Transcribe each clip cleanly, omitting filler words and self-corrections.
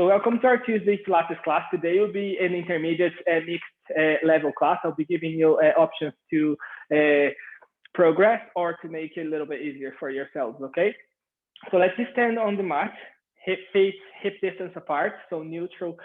So welcome to our Tuesday Pilates class. Today will be an intermediate mixed level class. I'll be giving you options to progress or to make it a little bit easier for yourselves, okay? So let's just stand on the mat, feet hip distance apart, so neutral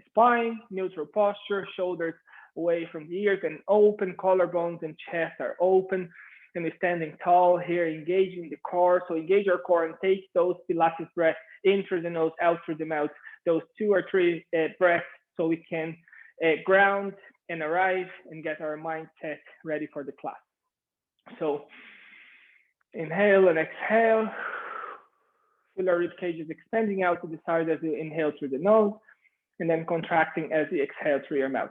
spine, neutral posture, shoulders away from the ears and open, collarbones and chest are open. And we're standing tall here, engaging the core. So engage your core and take those Pilates breaths in through the nose, out through the mouth, those 2 or 3 breaths so we can ground and arrive and get our mindset ready for the class. So inhale and exhale. Feel our rib cages expanding out to the side as you inhale through the nose and then contracting as you exhale through your mouth.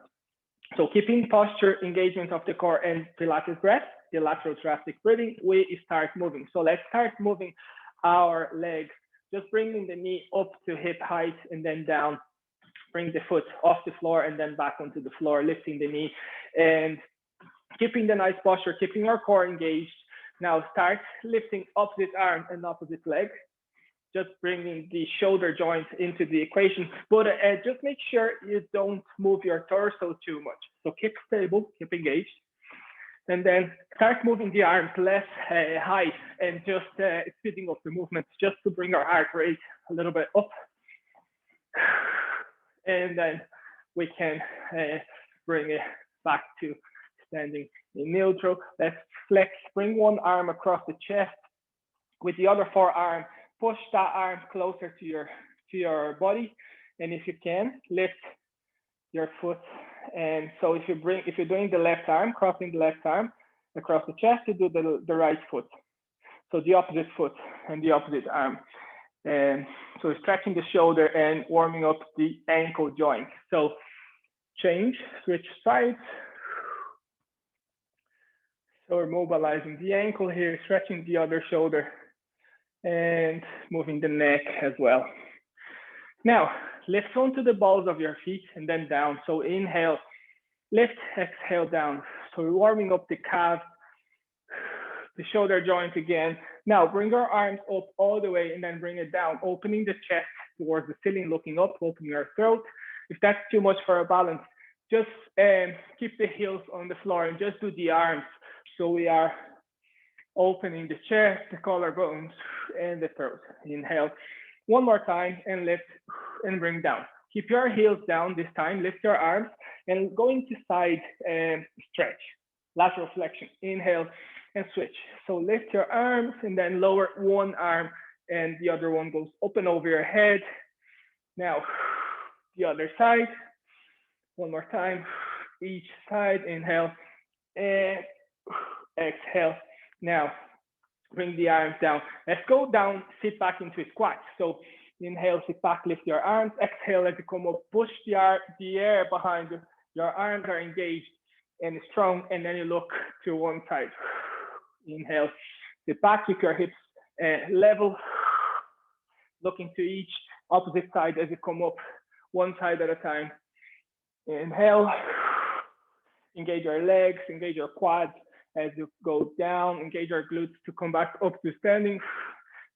So keeping posture, engagement of the core and Pilates breath, the lateral thoracic breathing, we start moving. So let's start moving our legs, just bringing the knee up to hip height and then down. Bring the foot off the floor and then back onto the floor, lifting the knee and keeping the nice posture, keeping our core engaged. Now start lifting opposite arm and opposite leg. Just bringing the shoulder joint into the equation, but just make sure you don't move your torso too much. So keep stable, keep engaged. And then start moving the arms less high and just speeding up the movement just to bring our heart rate a little bit up. And then we can bring it back to standing in neutral. Let's flex, bring one arm across the chest with the other forearm. Push that arm closer to your body, and if you can, lift your foot. And so if you're doing the left arm, crossing the left arm across the chest, you do the right foot. So the opposite foot and the opposite arm. And so stretching the shoulder and warming up the ankle joint. So change, switch sides. So we're mobilizing the ankle here, stretching the other shoulder, and moving the neck as well. Now, lift onto the balls of your feet and then down. So inhale, lift, exhale down. So we're warming up the calf, the shoulder joint again. Now bring our arms up all the way and then bring it down, opening the chest towards the ceiling, looking up, opening our throat. If that's too much for a balance, just keep the heels on the floor and just do the arms. So we are opening the chest, the collarbones, and the throat. Inhale. One more time and lift and bring down. Keep your heels down this time. Lift your arms and going to side stretch, lateral flexion. Inhale and switch. So lift your arms and then lower one arm and the other one goes up and over your head. Now, the other side. One more time. Each side. Inhale and exhale. Now, bring the arms down. Let's go down, sit back into a squat. So inhale, sit back, lift your arms. Exhale, as you come up, push the air behind you. Your arms are engaged and strong, and then you look to one side. Inhale, sit back, keep your hips level. Looking to each opposite side as you come up, one side at a time. Inhale, engage your legs, engage your quads. As you go down, engage our glutes to come back up to standing.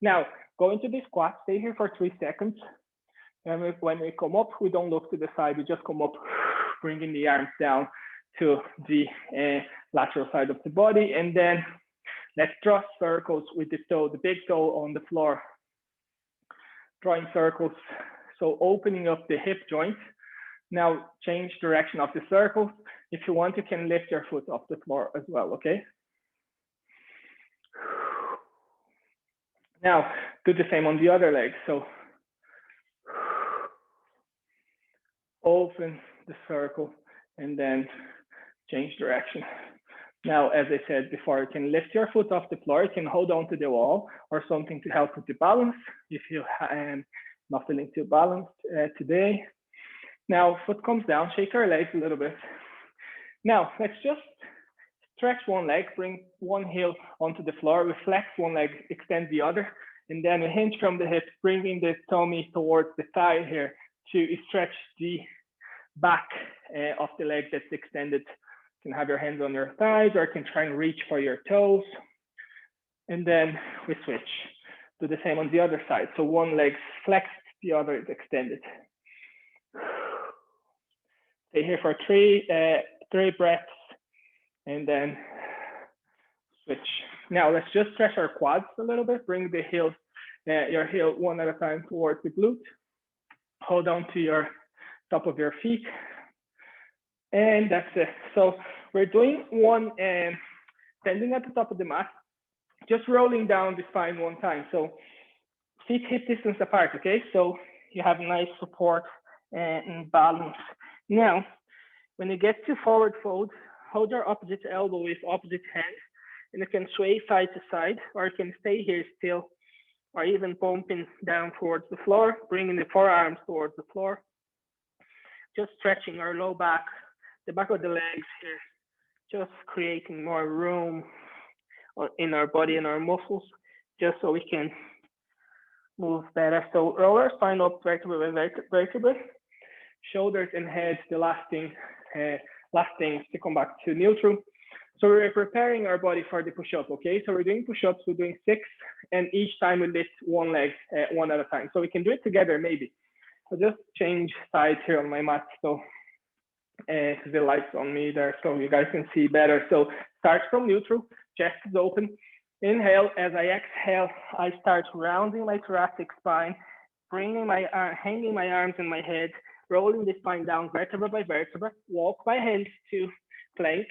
Now, go into the squat, stay here for 3 seconds. And when we come up, we don't look to the side, we just come up, bringing the arms down to the lateral side of the body. And then let's draw circles with the toe, the big toe on the floor. Drawing circles, so opening up the hip joint. Now change direction of the circle. If you want, you can lift your foot off the floor as well, okay? Now, do the same on the other leg. So open the circle and then change direction. Now, as I said before, you can lift your foot off the floor. You can hold on to the wall or something to help with the balance if you not feeling too balanced today. Now, foot comes down, shake our legs a little bit. Now, let's just stretch one leg, bring one heel onto the floor, we flex one leg, extend the other, and then we hinge from the hips, bringing the tummy towards the thigh here to stretch the back of the leg that's extended. You can have your hands on your thighs or you can try and reach for your toes. And then we switch. Do the same on the other side. So one leg flexed the other is extended. Stay here for three breaths, and then switch. Now let's just stretch our quads a little bit. Bring the heels, your heel one at a time towards the glute. Hold on to your top of your feet, and that's it. So we're doing one standing at the top of the mat, just rolling down the spine one time. So feet hip distance apart, okay? So you have nice support and balance. Now, when you get to forward fold, hold your opposite elbow with opposite hand, and you can sway side to side, or you can stay here still, or even pumping down towards the floor, bringing the forearms towards the floor. Just stretching our low back, the back of the legs here, just creating more room in our body and our muscles, just so we can move better. So roll our spine up vertebra by vertebra, shoulders and head, the last thing to come back to neutral. So we're preparing our body for the push-up, okay? So we're doing push-ups, we're doing 6, and each time we lift one leg, one at a time. So we can do it together, maybe. I'll just change sides here on my mat, so the light's on me there, so you guys can see better. So start from neutral, chest is open. Inhale, as I exhale, I start rounding my thoracic spine, bringing hanging my arms in my head, rolling the spine down vertebra by vertebra, walk my hands to plank,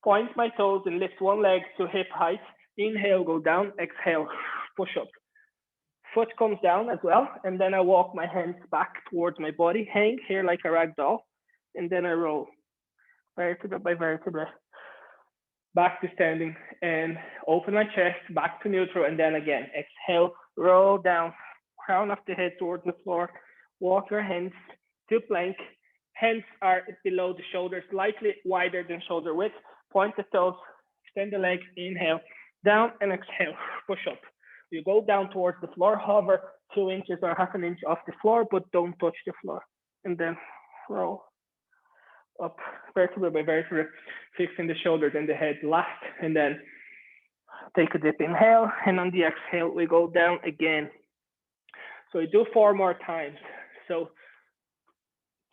point my toes and lift one leg to hip height. Inhale, go down, exhale, push up. Foot comes down as well, and then I walk my hands back towards my body, hang here like a rag doll, and then I roll vertebra by vertebra, back to standing, and open my chest, back to neutral, and then again, exhale, roll down, crown of the head towards the floor, walk your hands to plank, hands are below the shoulders, slightly wider than shoulder width, point the toes, extend the legs, inhale, down, and exhale, push up. You go down towards the floor, hover 2 inches or half an inch off the floor, but don't touch the floor, and then roll up vertebra by vertebra, fixing the shoulders and the head last, and then take a dip, inhale, and on the exhale, we go down again. So we do 4 more times. So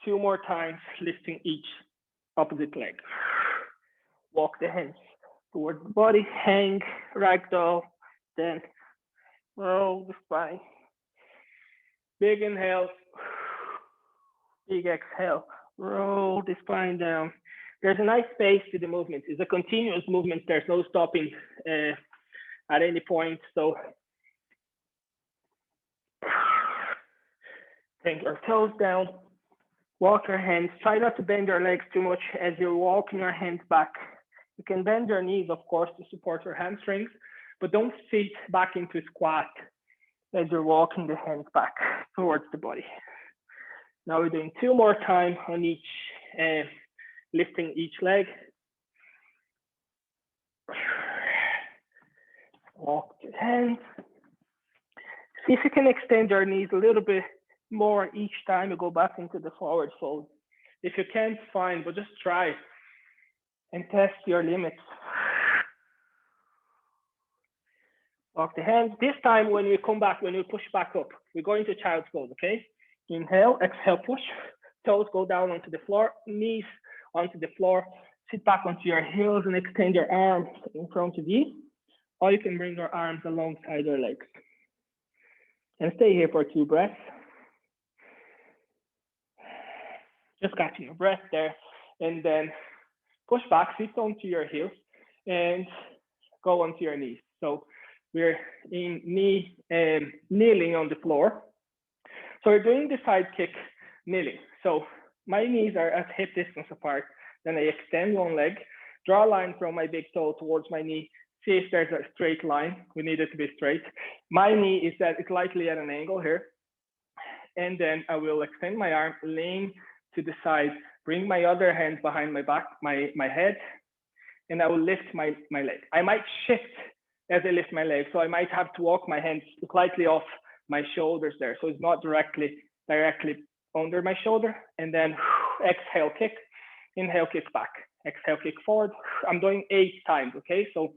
2 more times, lifting each opposite leg. Walk the hands towards the body, hang, ragdoll, then roll the spine. Big inhale, big exhale. Roll the spine down. There's a nice pace to the movement. It's a continuous movement. There's no stopping at any point. So take your toes down, walk your hands. Try not to bend your legs too much as you're walking your hands back. You can bend your knees, of course, to support your hamstrings, but don't sit back into squat as you're walking the hands back towards the body. Now we're doing 2 more times on each, lifting each leg. Walk the hands. See if you can extend your knees a little bit more each time you go back into the forward fold. If you can't, fine, but just try and test your limits. Walk the hands. This time when we come back, when we push back up, we're going to child's pose, okay? Inhale, exhale, push. Toes go down onto the floor, knees onto the floor. Sit back onto your heels and extend your arms in front of you. Or you can bring your arms alongside your legs. And stay here for 2 breaths. Just catching your breath there. And then push back, sit onto your heels, and go onto your knees. So we're in kneeling on the floor. So we're doing the side kick kneeling. So my knees are at hip distance apart. Then I extend one leg, draw a line from my big toe towards my knee. See if there's a straight line. We need it to be straight. My knee is slightly at an angle here. And then I will extend my arm, lean to the side, bring my other hand behind my back, my head, and I will lift my leg. I might shift as I lift my leg. So I might have to walk my hands slightly off my shoulders there. So it's not directly under my shoulder. And then exhale, kick, inhale, kick back, exhale, kick forward. I'm doing 8 times, okay? So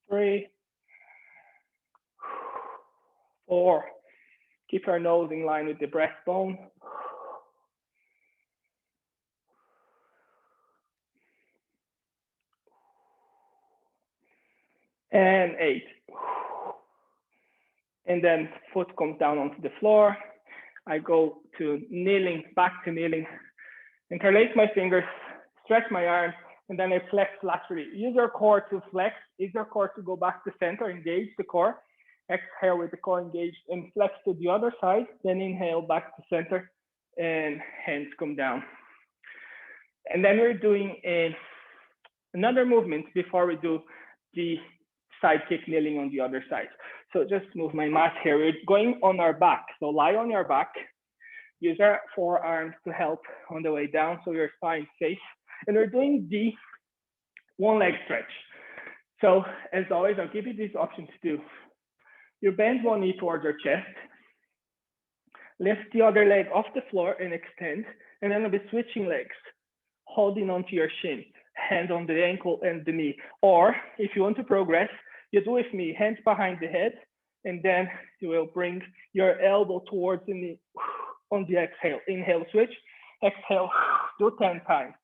3, 4. Keep your nose in line with the breastbone. And 8. And then foot comes down onto the floor. I go to kneeling, back to kneeling. Interlace my fingers, stretch my arms, and then I flex laterally. Use your core to flex. Use your core to go back to center, engage the core. Exhale with the core engaged and flex to the other side. Then inhale back to center and hands come down. And then we're doing another movement before we do the side kick kneeling on the other side. So just move my mat here. We're going on our back. So lie on your back. Use our forearms to help on the way down so your spine is safe. And we're doing the one leg stretch. So as always, I'll give you this option to do. You bend one knee towards your chest. Lift the other leg off the floor and extend. And then I'll be switching legs, holding onto your shin, hand on the ankle and the knee. Or if you want to progress, you do with me, hands behind the head, and then you will bring your elbow towards the knee on the exhale. Inhale, switch, exhale, do 10 times.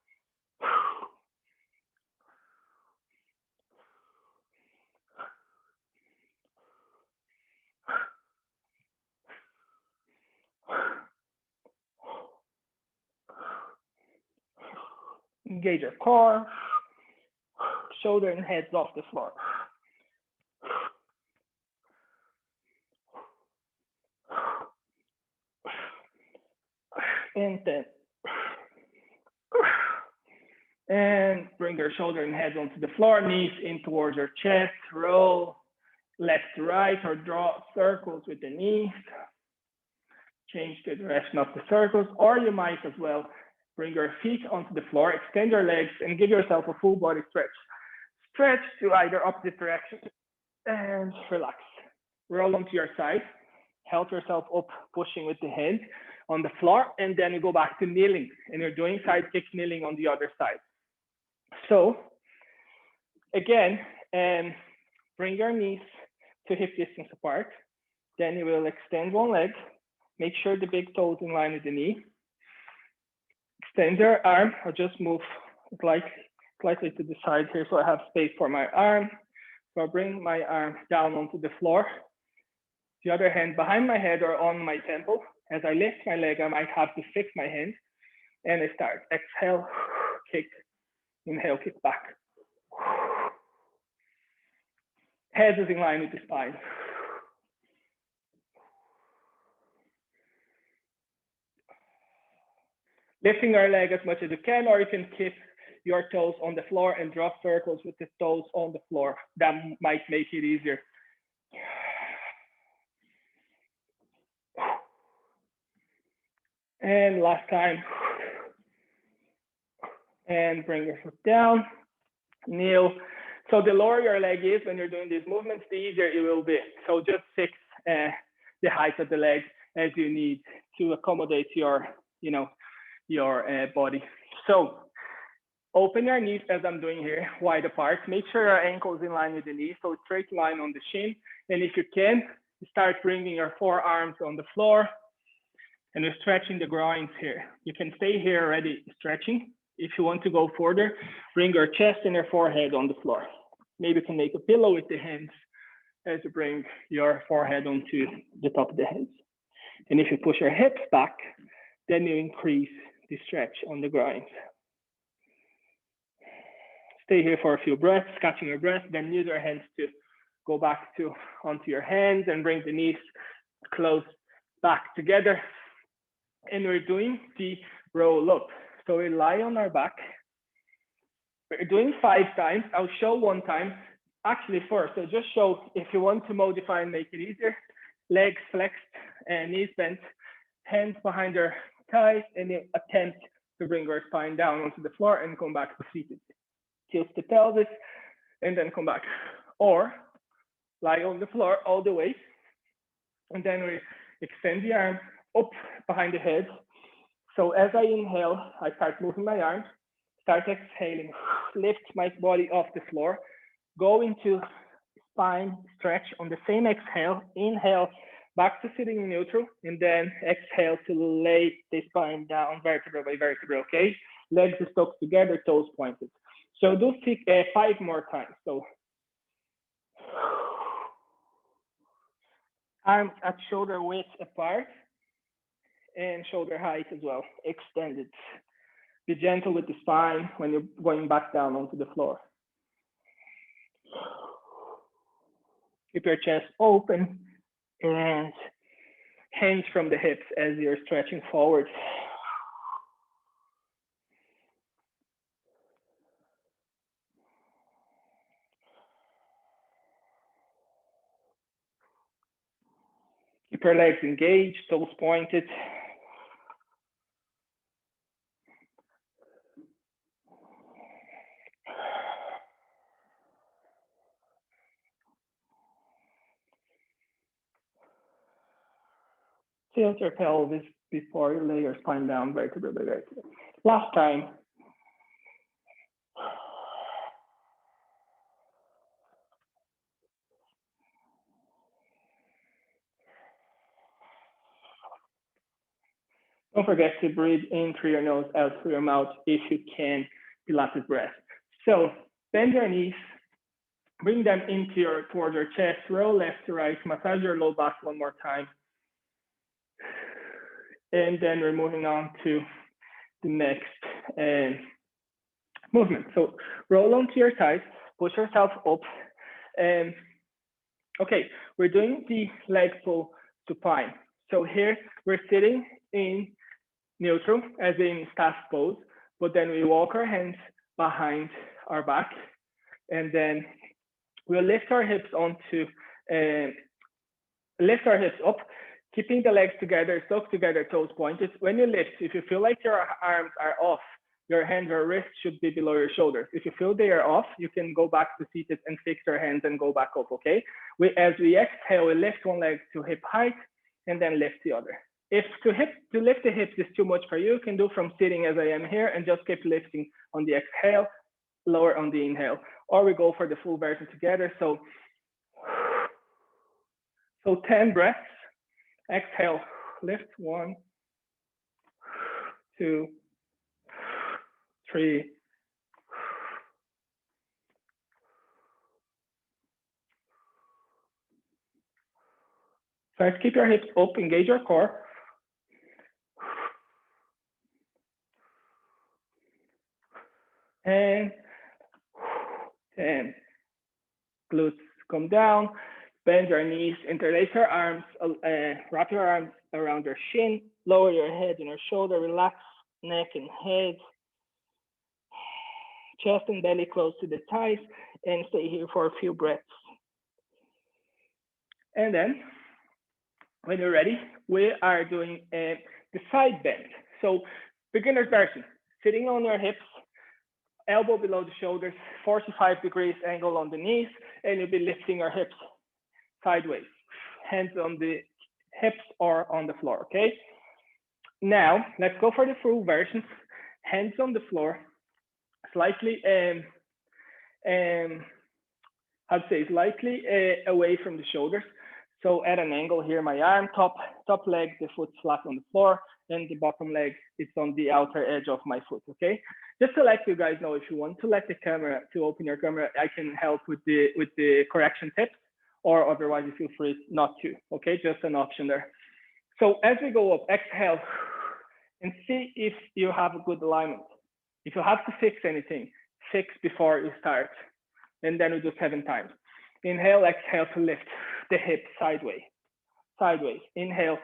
Engage your core, shoulder and heads off the floor. And 10. And bring your shoulder and head onto the floor, knees in towards your chest, roll left to right or draw circles with the knees. Change the direction of the circles, or you might as well bring your feet onto the floor, extend your legs and give yourself a full body stretch. Stretch to either opposite direction and relax. Roll onto your side, help yourself up, pushing with the hand on the floor, and then you go back to kneeling and you're doing side kick kneeling on the other side. So again, bring your knees to hip distance apart. Then you will extend one leg, make sure the big toe is in line with the knee. Extend your arm, or just move slightly to the side here so I have space for my arm. So I bring my arm down onto the floor. The other hand behind my head or on my temple. As I lift my leg, I might have to fix my hand. And I start. Exhale, kick. Inhale, kick back. Head is in line with the spine. Lifting our leg as much as you can, or you can keep your toes on the floor and draw circles with the toes on the floor. That might make it easier. And last time. And bring your foot down, kneel. So the lower your leg is when you're doing these movements, the easier it will be. So just fix the height of the leg as you need to accommodate your, body. So open your knees as I'm doing here, wide apart. Make sure your ankle is in line with the knee, so straight line on the shin. And if you can, start bringing your forearms on the floor and you're stretching the groins here. You can stay here already stretching. If you want to go further, bring your chest and your forehead on the floor. Maybe you can make a pillow with the hands as you bring your forehead onto the top of the hands. And if you push your hips back, then you increase the stretch on the groins. Stay here for a few breaths, catching your breath, then use your hands to go back onto your hands and bring the knees close back together. And we're doing the roll up. So we lie on our back. We're doing 5 times. I'll show 1 time. Actually first, so just show if you want to modify and make it easier. Legs flexed and knees bent, hands behind your thighs, and you attempt to bring your spine down onto the floor and come back to seated. Tilt the pelvis and then come back. Or lie on the floor all the way. And then we extend the arm up behind the head. So as I inhale, I start moving my arms, start exhaling, lift my body off the floor, go into spine stretch on the same exhale. Inhale, back to sitting in neutral, and then exhale to lay the spine down vertebra by vertebra, okay? Legs stuck together, toes pointed. So do 5 more times. So arms at shoulder width apart and shoulder height as well, extended. Be gentle with the spine when you're going back down onto the floor. Keep your chest open and hands from the hips as you're stretching forward. Keep your legs engaged, toes pointed. Tilt your pelvis before you lay your spine down vertebra by vertebra. Last time. Don't forget to breathe in through your nose, out through your mouth if you can, Pilates breath. So bend your knees, bring them towards your chest, roll left to right, massage your low back one more time. And then we're moving on to the next movement. So roll onto your thighs, push yourself up. Okay, we're doing the leg pull supine. So here we're sitting in neutral, as in staff pose, but then we walk our hands behind our back, and then we'll lift our hips up, keeping the legs together, stuck together, toes pointed. When you lift, if you feel like your arms are off, your hands or wrists should be below your shoulders. If you feel they are off, you can go back to seated and fix your hands and go back up, okay? As we exhale, we lift one leg to hip height and then lift the other. If to lift the hips is too much for you, you can do from sitting as I am here and just keep lifting on the exhale, lower on the inhale, or we go for the full version together. So 10 breaths, exhale, lift, 1, 2, 3, 5. Keep your hips up, engage your core. And 10. Glutes come down, bend your knees, interlace your arms, wrap your arms around your shin, lower your head and your shoulder, relax neck and head, chest and belly close to the thighs, and stay here for a few breaths. And then, when you're ready, we are doing the side bend. So beginner's version, sitting on your hips, elbow below the shoulders, 45 degrees angle on the knees, and you'll be lifting your hips sideways, hands on the hips or on the floor, okay? Now, let's go for the full version. Hands on the floor, slightly, slightly away from the shoulders. So at an angle here, my arm, top leg, the foot flat on the floor, and the bottom leg is on the outer edge of my foot, okay? Just to let you guys know, if you want to let the camera, to open your camera, I can help with the correction tips, or otherwise you feel free not to, okay? Just an option there. So as we go up, exhale, and see if you have a good alignment. If you have to fix anything, fix before you start. And then we do 7 times. Inhale, exhale to lift the hips sideways. Inhale,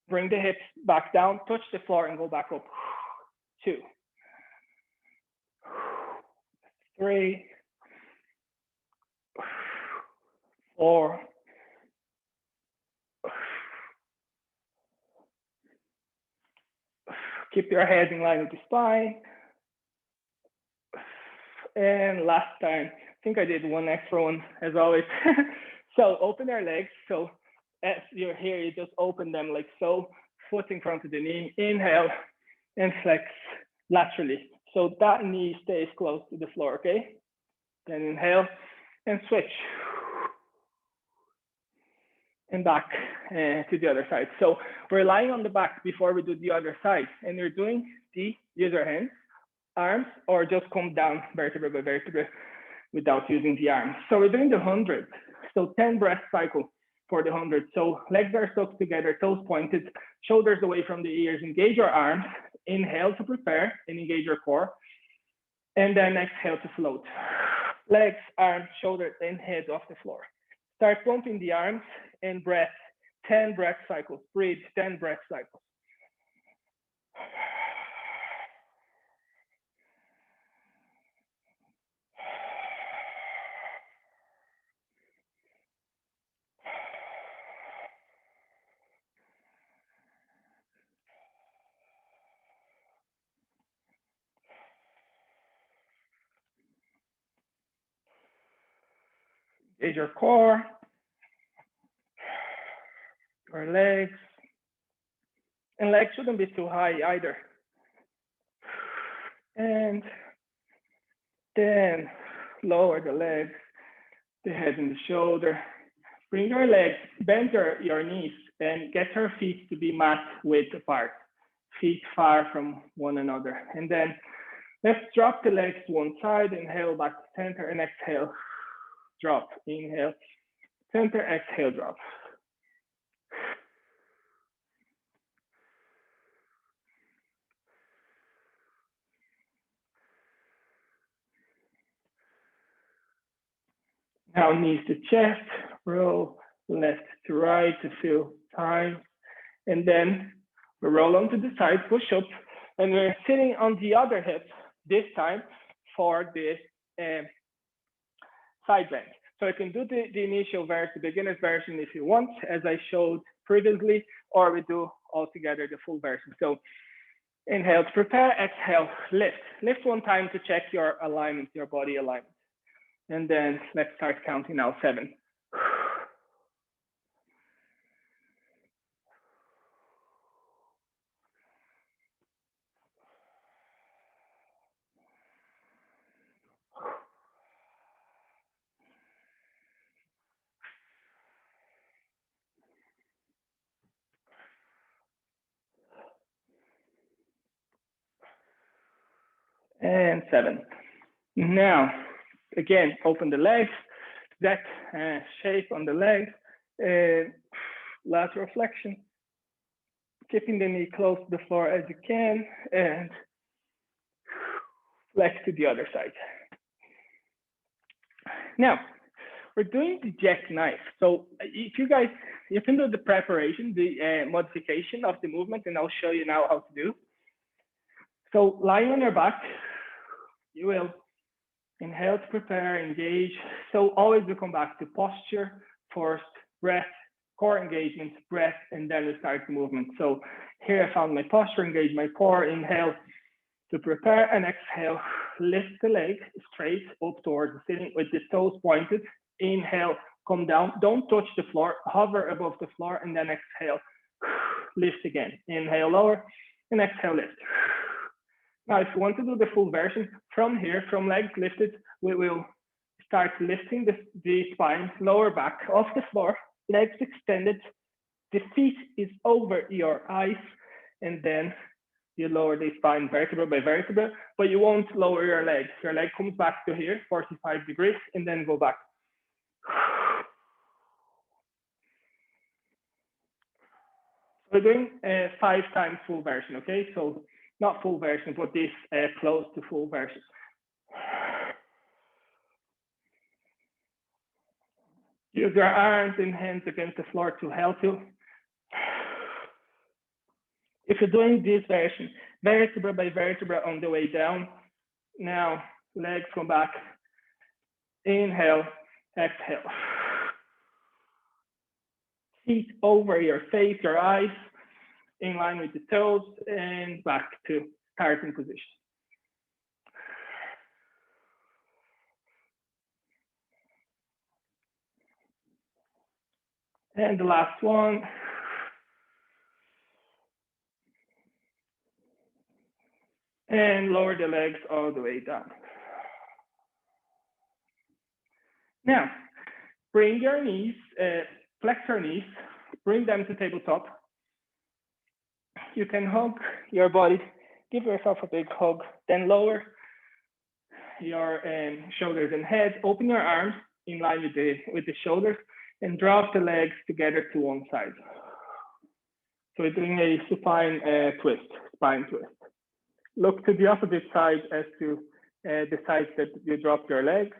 bring the hips back down, touch the floor and go back up. 2, 3, 4, 5. Keep your head in line with the spine. And last time, I think I did one extra one as always. So open your legs. So as you're here, you just open them like so, foot in front of the knee, inhale and flex laterally. So that knee stays close to the floor, okay? Then inhale and switch. and back to the other side. So we're lying on the back before we do the other side, and you're doing the use your hands, arms, or just come down vertebra by vertebra without using the arms. So we're doing the 100. So 10 breath cycle for the 100. So legs are stuck together, toes pointed, shoulders away from the ears. Engage your arms. Inhale to prepare and engage your core. And then exhale to float. Legs, arms, shoulders, and head off the floor. Start pumping the arms and breath. 10 breath cycles. Breathe 10 breath cycles. Engage your core, your legs, and legs shouldn't be too high either. And then lower the legs, the head and the shoulder. Bring your legs, bend your knees, and get your feet to be mat width apart. Feet far from one another. And then let's drop the legs to one side, inhale back to center, and exhale. Drop, inhale, center, exhale, drop. Now knees to chest, roll left to right to feel time. And then we roll onto the side, push up, and we're sitting on the other hip this time for the side bend. So you can do the initial version, the beginner's version if you want, as I showed previously, or we do all together the full version. So inhale to prepare, exhale, lift. Lift one time to check your alignment, your body alignment. And then let's start counting now, 7. And 7. Now, again, open the legs, that shape on the legs, lateral flexion, keeping the knee close to the floor as you can, and flex to the other side. Now, we're doing the jackknife. So if you guys, you can do the preparation, the modification of the movement, and I'll show you now how to do. So lying on your back, you will inhale to prepare, engage. So always we come back to posture, first breath, core engagement, breath, and then we start the movement. So here I found my posture, engage my core, inhale to prepare, and exhale, lift the leg straight up towards the ceiling with the toes pointed. Inhale, come down, don't touch the floor, hover above the floor, and then exhale, lift again. Inhale, lower, and exhale, lift. Now, if you want to do the full version, from here, from legs lifted, we will start lifting the spine, lower back off the floor, legs extended, the feet is over your eyes, and then you lower the spine vertebra by vertebra, but you won't lower your legs. Your leg comes back to here, 45 degrees, and then go back. We're doing 5 times full version, okay? So not full version, but this close to full version. Use your arms and hands against the floor to help you. If you're doing this version, vertebra by vertebra on the way down, now legs come back, inhale, exhale. Feet over your face, your eyes, in line with the toes, and back to starting position. And the last one. And lower the legs all the way down. Now, bring your knees flex your knees, bring them to tabletop. You can hug your body, give yourself a big hug, then lower your shoulders and head, open your arms in line with the shoulders, and drop the legs together to one side. So we're doing a supine twist, spine twist. Look to the opposite side as to the side that you drop your legs.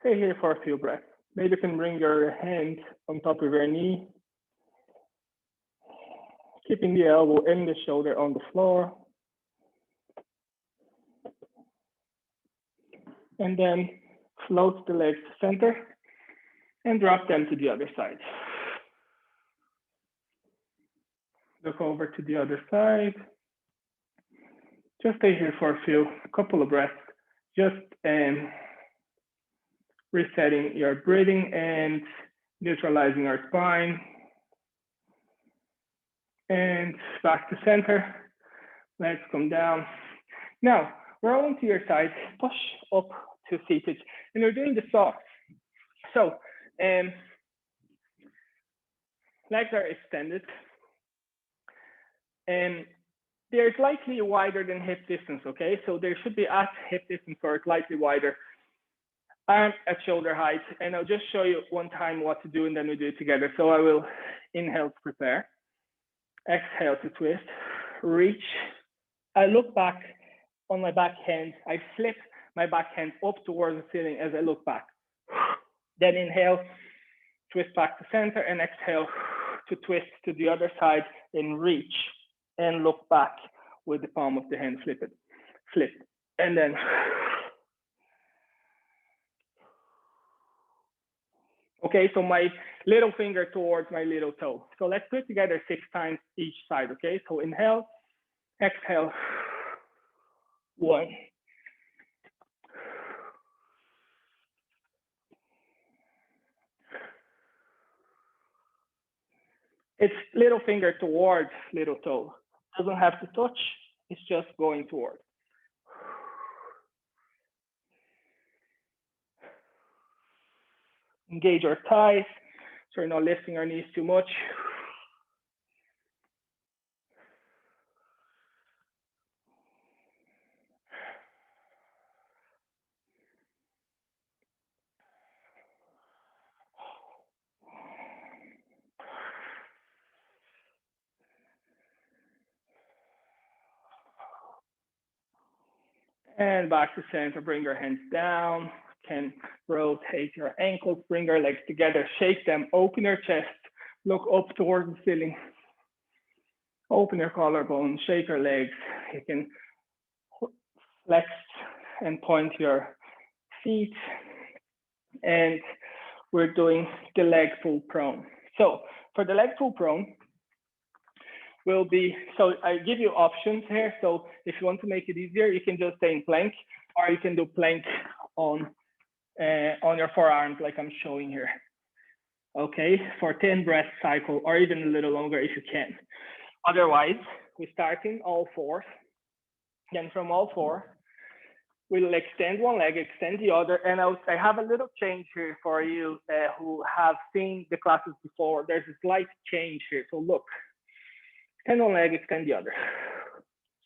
Stay here for a few breaths. Maybe you can bring your hand on top of your knee, keeping the elbow and the shoulder on the floor. And then float the legs to center and drop them to the other side. Look over to the other side. Just stay here for a couple of breaths, just resetting your breathing and neutralizing your spine. And back to center, legs come down. Now, rolling to your side, push up to seated, and we're doing the saw. So, legs are extended, and they're slightly wider than hip distance, okay? So they should be at hip distance or slightly wider. Arms at shoulder height, and I'll just show you one time what to do, and then we do it together. So I will inhale to prepare, exhale to twist, reach. I look back on my back hand. I flip my back hand up towards the ceiling as I look back. Then inhale, twist back to center, and exhale to twist to the other side, and reach and look back with the palm of the hand, flip, and then okay, so my little finger towards my little toe. So let's do it together 6 times each side, okay? So inhale, exhale, 1. It's little finger towards little toe. Doesn't have to touch, it's just going towards. Engage our thighs, so we're not lifting our knees too much. And back to center, bring your hands down, can rotate your ankles, bring your legs together, shake them, open your chest, look up towards the ceiling. Open your collarbone, shake your legs. You can flex and point your feet. And we're doing the leg pull prone. So for the leg pull prone, so I give you options here. So if you want to make it easier, you can just stay in plank, or you can do plank on your forearms like I'm showing here. Okay, for 10 breath cycle, or even a little longer if you can. Otherwise, we start in all 4s. Then from all 4, we'll extend one leg, extend the other. And I have a little change here for you who have seen the classes before. There's a slight change here. So look, extend one leg, extend the other.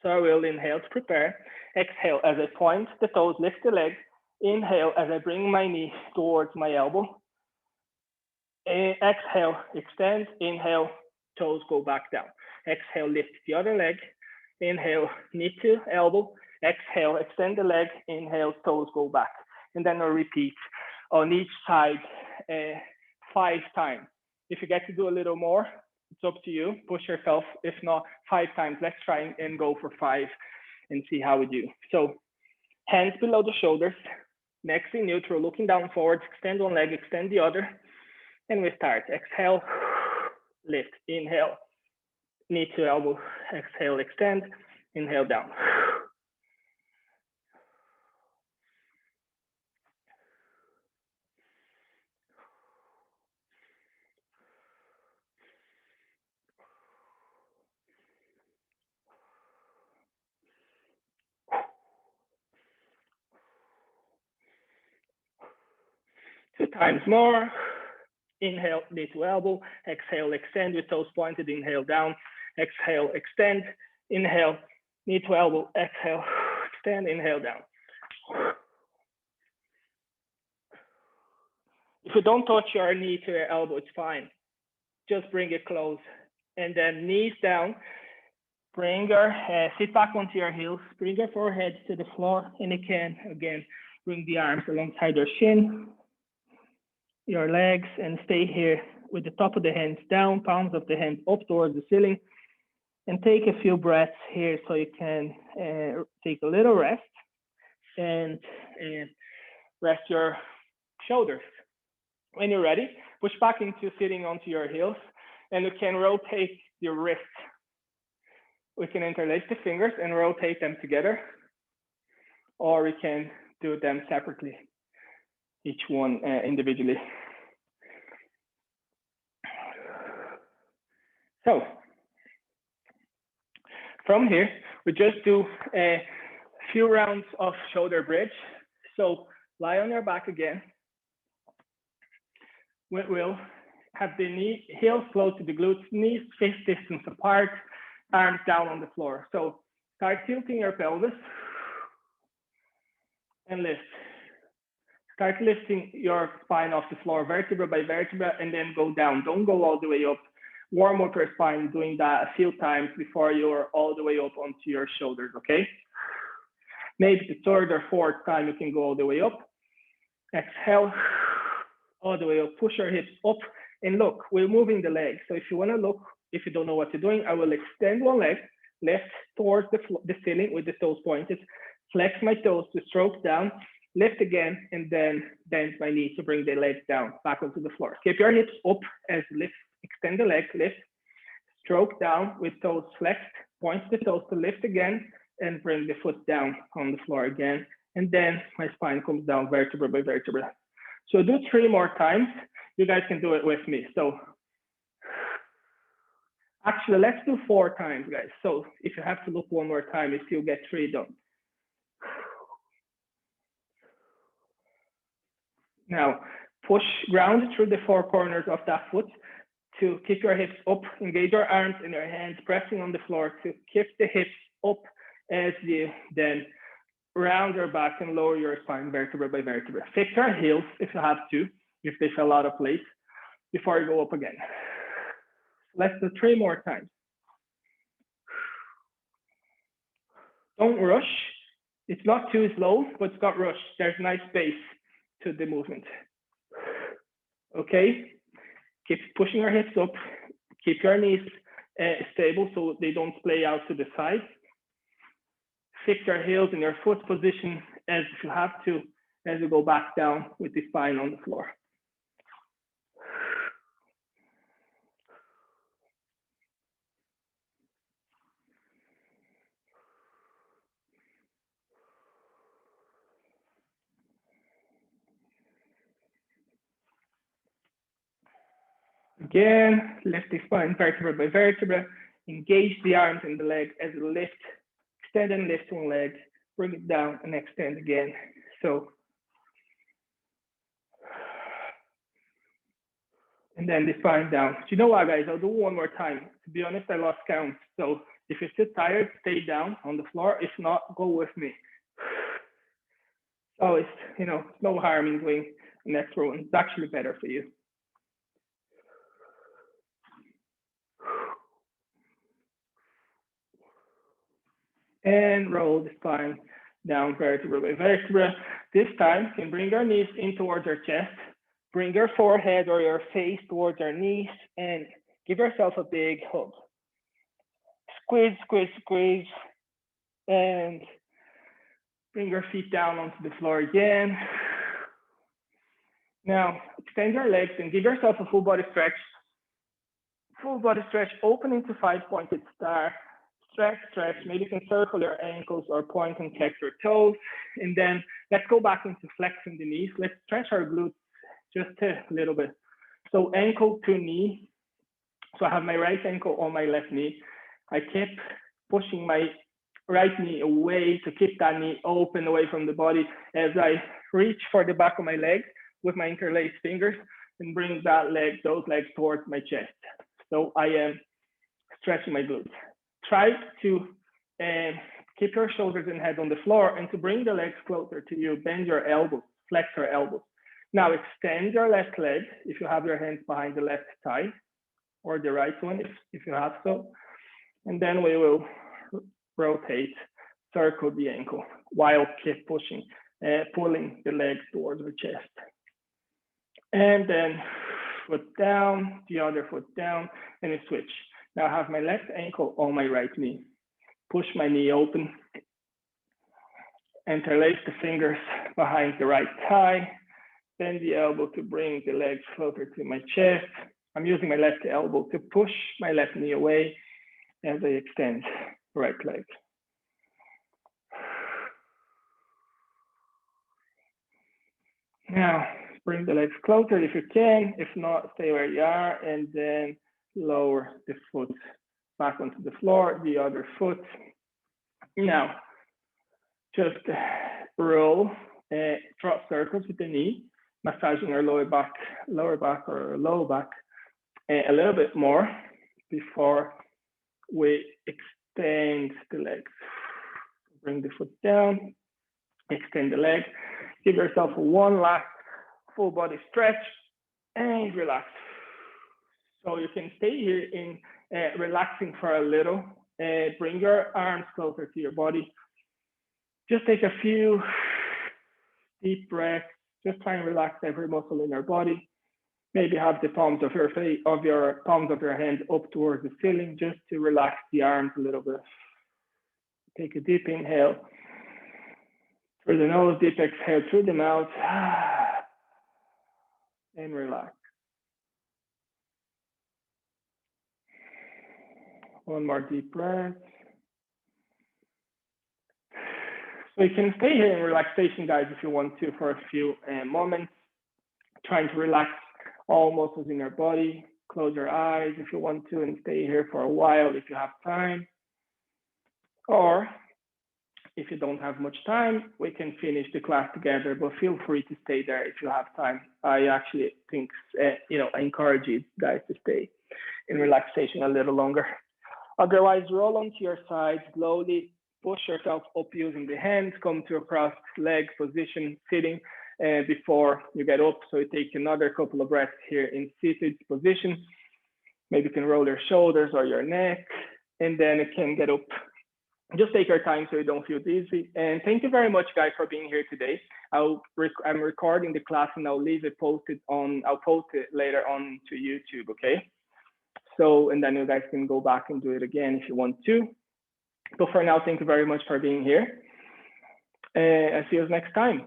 So I will inhale to prepare. Exhale as I point the toes, lift the leg. Inhale as I bring my knee towards my elbow. Exhale, extend. Inhale, toes go back down. Exhale, lift the other leg. Inhale, knee to elbow. Exhale, extend the leg. Inhale, toes go back. And then I'll repeat on each side 5 times. If you get to do a little more, it's up to you. Push yourself. If not, 5 times. Let's try and go for 5 and see how we do. So hands below the shoulders, necks in neutral, looking down forwards. Extend one leg, extend the other. And we start. Exhale, lift. Inhale, knee to elbow. Exhale, extend. Inhale, down. Two times more. Inhale, knee to elbow. Exhale, extend with toes pointed. Inhale, down. Exhale, extend. Inhale, knee to elbow. Exhale, extend. Inhale, down. If you don't touch your knee to your elbow, it's fine. Just bring it close. And then knees down. Bring your sit back onto your heels. Bring your forehead to the floor. And you can, again, bring the arms alongside your shin, your legs, and stay here with the top of the hands down, palms of the hands up towards the ceiling. And take a few breaths here so you can take a little rest and rest your shoulders. When you're ready, push back into sitting onto your heels, and you can rotate your wrists. We can interlace the fingers and rotate them together, or we can do them separately, each one individually. So from here, we just do a few rounds of shoulder bridge. So lie on your back again. We will have the heels close to the glutes, knees fist distance apart, arms down on the floor. So start tilting your pelvis and lift. Start lifting your spine off the floor, vertebra by vertebra, and then go down. Don't go all the way up. Warm up your spine, doing that a few times before you're all the way up onto your shoulders, okay? Maybe the third or fourth time you can go all the way up. Exhale, all the way up, push your hips up, and look, we're moving the leg. So if you wanna look, if you don't know what you're doing, I will extend one leg, lift towards the ceiling with the toes pointed, flex my toes to stroke down, lift again, and then bend my knee to bring the legs down, back onto the floor. Keep your hips up as lift, extend the leg, lift, stroke down with toes flexed, point the toes to lift again, and bring the foot down on the floor again. And then my spine comes down vertebra by vertebra. So do 3 more times. You guys can do it with me. So actually, let's do 4 times, guys. So if you have to look 1 more time, you still get 3 done. Now, push ground through the 4 corners of that foot to keep your hips up, engage your arms and your hands pressing on the floor to keep the hips up as you then round your back and lower your spine vertebra by vertebra. Fix your heels if you have to, if they fell out of place, before you go up again. Let's do 3 more times. Don't rush. It's not too slow, but it's not rushed. There's nice space to the movement. Okay, keep pushing your hips up. Keep your knees stable so they don't splay out to the side. Fix your heels in your foot position as if you have to, as you go back down with the spine on the floor. Again, lift the spine vertebra by vertebra. Engage the arms and the legs as you lift. Extend and lift one leg. Bring it down and extend again. So, and then the spine down. You know what, guys? I'll do 1 more time. To be honest, I lost count. So if you're still tired, stay down on the floor. If not, go with me. So it's, you know, no harm in doing the next row. It's actually better for you. And roll the spine down vertebra by vertebra. This time, you can bring your knees in towards your chest. Bring your forehead or your face towards your knees and give yourself a big hug. Squeeze, squeeze, squeeze. And bring your feet down onto the floor again. Now, extend your legs and give yourself a full body stretch. Full body stretch, open into 5-pointed star. Stretch, stretch. Maybe you can circle your ankles or point and flex your toes. And then let's go back into flexing the knees. Let's stretch our glutes just a little bit. So ankle to knee. So I have my right ankle on my left knee. I keep pushing my right knee away to keep that knee open away from the body as I reach for the back of my leg with my interlaced fingers and bring that leg, those legs towards my chest. So I am stretching my glutes. Try to keep your shoulders and head on the floor, and to bring the legs closer to you, bend your elbows, flex your elbows. Now extend your left leg if you have your hands behind the left thigh, or the right one if you have so. And then we will rotate, circle the ankle while keep pushing, pulling the legs towards the chest. And then foot down, the other foot down, and a switch. Now I have my left ankle on my right knee. Push my knee open. Interlace the fingers behind the right thigh. Bend the elbow to bring the legs closer to my chest. I'm using my left elbow to push my left knee away as I extend the right leg. Now, bring the legs closer if you can. If not, stay where you are, and then lower the foot back onto the floor, the other foot. Now, just roll, draw circles with the knee, massaging our lower back or low back a little bit more before we extend the legs. Bring the foot down, extend the leg. Give yourself one last full body stretch and relax. So you can stay here in relaxing for a little. Bring your arms closer to your body. Just take a few deep breaths. Just try and relax every muscle in your body. Maybe have the palms of your palms of your hand up towards the ceiling, just to relax the arms a little bit. Take a deep inhale through the nose, deep exhale through the mouth, and relax. One more deep breath. So you can stay here in relaxation, guys, if you want to, for a few moments, trying to relax all muscles in your body. Close your eyes if you want to, and stay here for a while if you have time. Or if you don't have much time, we can finish the class together, but feel free to stay there if you have time. I actually think, I encourage you guys to stay in relaxation a little longer. Otherwise, roll onto your side, slowly push yourself up using the hands, come to a crossed leg position, sitting before you get up. So you take another couple of breaths here in seated position. Maybe you can roll your shoulders or your neck, and then you can get up. Just take your time so you don't feel dizzy. And thank you very much, guys, for being here today. I'm recording the class, and I'll leave it posted on, I'll post it later on to YouTube, okay? So, and then you guys can go back and do it again if you want to. But for now, thank you very much for being here. I'll see you next time.